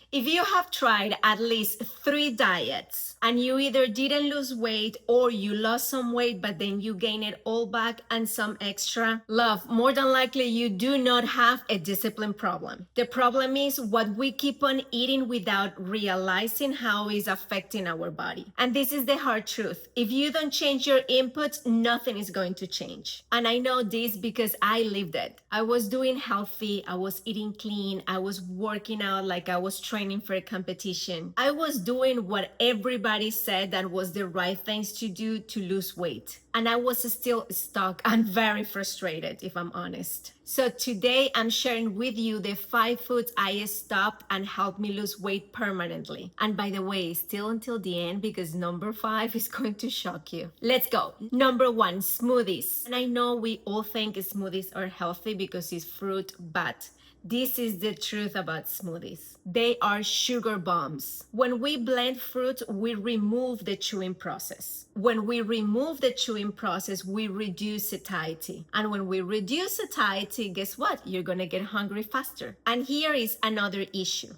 If you have tried at least 3 diets and you either didn't lose weight or you lost some weight, but then you gain it all back and some extra, love, more than likely you do not have a discipline problem. The problem is what we keep on eating without realizing how it's affecting our body. And this is the hard truth. If you don't change your inputs, nothing is going to change. And I know this because I lived it. I was doing healthy, I was eating clean, I was working out like I was training for a competition. I was doing what everybody said that was the right things to do to lose weight. And I was still stuck and very frustrated, if I'm honest. So today I'm sharing with you the 5 foods I stopped and helped me lose weight permanently. And by the way, still until the end because number 5 is going to shock you. Let's go. Number 1, smoothies. And I know we all think smoothies are healthy because it's fruit, but this is the truth about smoothies. They are sugar bombs. When we blend fruit, we remove the chewing process. When we remove the chewing process, we reduce satiety. And when we reduce satiety, guess what? You're gonna get hungry faster. And here is another issue.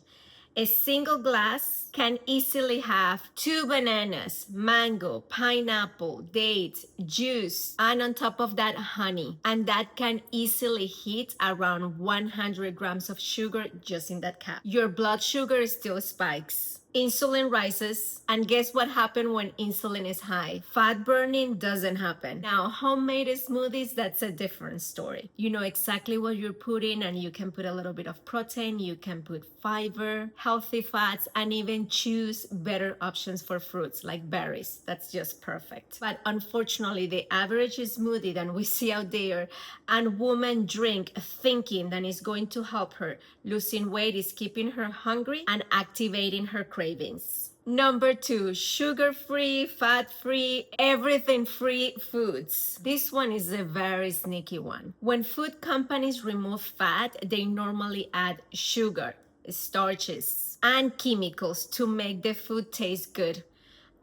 A single glass can easily have 2 bananas, mango, pineapple, dates, juice, and on top of that, honey. And that can easily hit around 100 grams of sugar just in that cup. Your blood sugar still spikes. Insulin rises, and guess what happens when insulin is high? Fat burning doesn't happen. Now, homemade smoothies, that's a different story. You know exactly what you're putting, and you can put a little bit of protein, you can put fiber, healthy fats, and even choose better options for fruits like berries. That's just perfect. But unfortunately, the average smoothie that we see out there and women drink thinking that it's going to help her losing weight is keeping her hungry and activating her cravings. Number 2, sugar-free, fat-free, everything-free foods. This one is a very sneaky one. When food companies remove fat, they normally add sugar, starches, and chemicals to make the food taste good.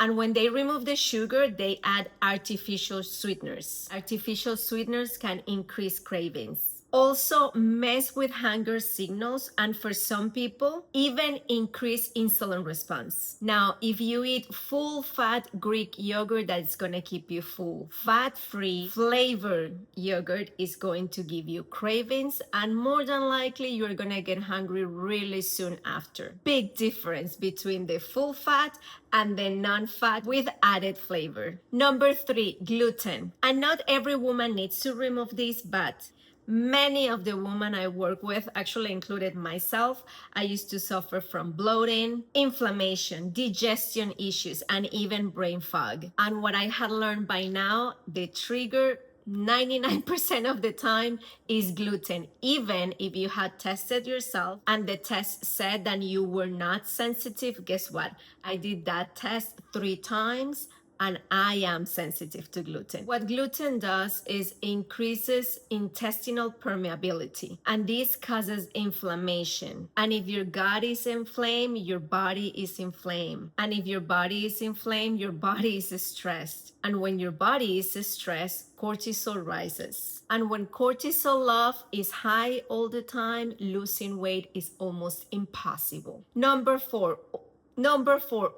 And when they remove the sugar, they add artificial sweeteners. Artificial sweeteners can increase cravings. Also mess with hunger signals, and for some people, even increase insulin response. Now, if you eat full fat Greek yogurt, that's gonna keep you full. Fat-free flavored yogurt is going to give you cravings, and more than likely, you're gonna get hungry really soon after. Big difference between the full fat and the non-fat with added flavor. Number 3, gluten. And not every woman needs to remove this, but many of the women I work with, actually included myself, I used to suffer from bloating, inflammation, digestion issues, and even brain fog. And what I had learned by now, the trigger 99% of the time is gluten. Even if you had tested yourself and the test said that you were not sensitive, guess what? I did that test 3 times and I am sensitive to gluten. What gluten does is increases intestinal permeability, and this causes inflammation. And if your gut is inflamed, your body is inflamed. And if your body is inflamed, your body is stressed. And when your body is stressed, cortisol rises. And when cortisol level is high all the time, losing weight is almost impossible. Number 4,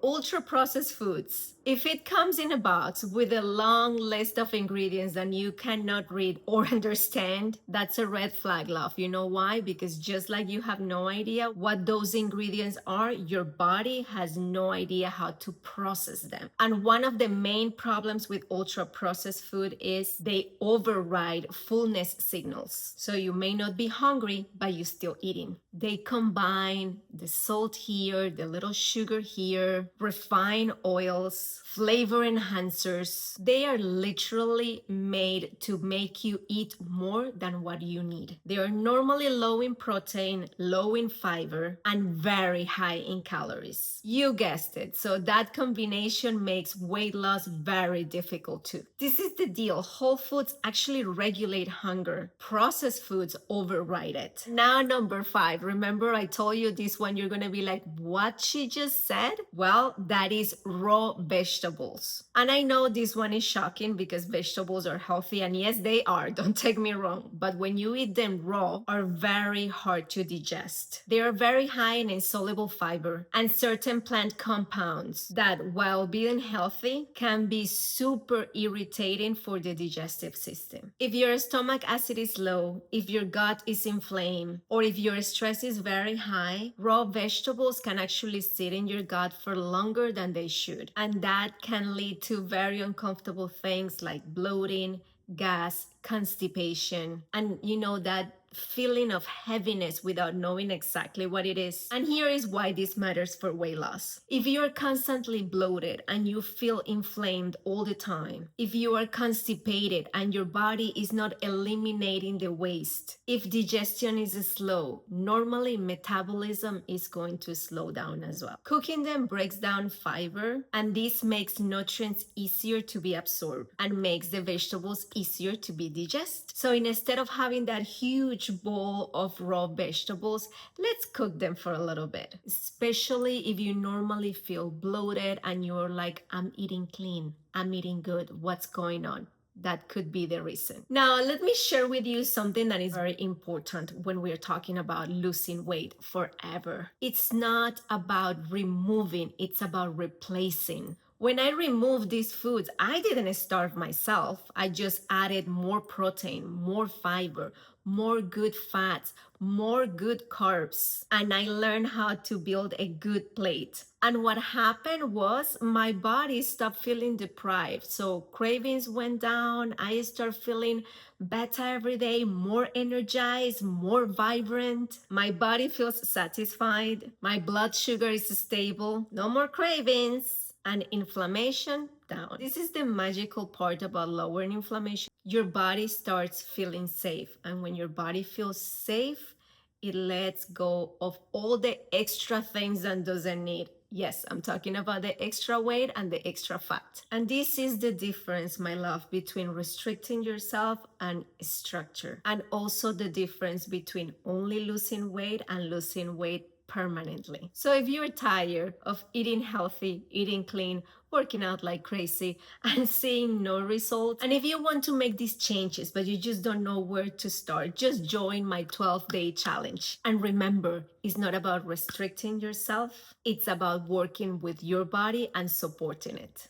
ultra processed foods. If it comes in a box with a long list of ingredients that you cannot read or understand, that's a red flag, love. You know why? Because just like you have no idea what those ingredients are, your body has no idea how to process them. And one of the main problems with ultra processed food is they override fullness signals. So you may not be hungry, but you're still eating. They combine the salt here, the little sugar here, refined oils, flavor enhancers. They are literally made to make you eat more than what you need. They are normally low in protein, low in fiber, and very high in calories. You guessed it. So that combination makes weight loss very difficult too. This is the deal. Whole foods actually regulate hunger. Processed foods override it. Now, number 5. Remember I told you this one, you're gonna be like, what she just just said? Well, that is raw vegetables. And I know this one is shocking because vegetables are healthy, and yes, they are, don't take me wrong. But when you eat them raw, are very hard to digest. They are very high in insoluble fiber and certain plant compounds that, while being healthy, can be super irritating for the digestive system. If your stomach acid is low, if your gut is inflamed, or if your stress is very high, raw vegetables can actually sit in your gut for longer than they should. And that can lead to very uncomfortable things like bloating, gas, constipation, and that feeling of heaviness without knowing exactly what it is. And here is why this matters for weight loss. If you're constantly bloated and you feel inflamed all the time, if you are constipated and your body is not eliminating the waste, if digestion is slow, normally metabolism is going to slow down as well. Cooking them breaks down fiber, and this makes nutrients easier to be absorbed and makes the vegetables easier to be digested. So instead of having that huge bowl of raw vegetables, let's cook them for a little bit, especially if you normally feel bloated and you're like, I'm eating clean, I'm eating good, what's going on? That could be the reason. Now, let me share with you something that is very important when we're talking about losing weight forever. It's not about removing, it's about replacing. When I removed these foods, I didn't starve myself. I just added more protein, more fiber, more good fats, more good carbs, and I learned how to build a good plate. And what happened was my body stopped feeling deprived. So cravings went down. I started feeling better every day, more energized, more vibrant. My body feels satisfied. My blood sugar is stable. No more cravings. And inflammation down. This is the magical part about lowering inflammation. Your body starts feeling safe. And when your body feels safe, it lets go of all the extra things that doesn't need. Yes, I'm talking about the extra weight and the extra fat. And this is the difference, my love, between restricting yourself and structure. And also the difference between only losing weight and losing weight permanently. So if you're tired of eating healthy, eating clean, working out like crazy, and seeing no results, and if you want to make these changes but you just don't know where to start, just join my 12-day challenge. And remember, it's not about restricting yourself, it's about working with your body and supporting it.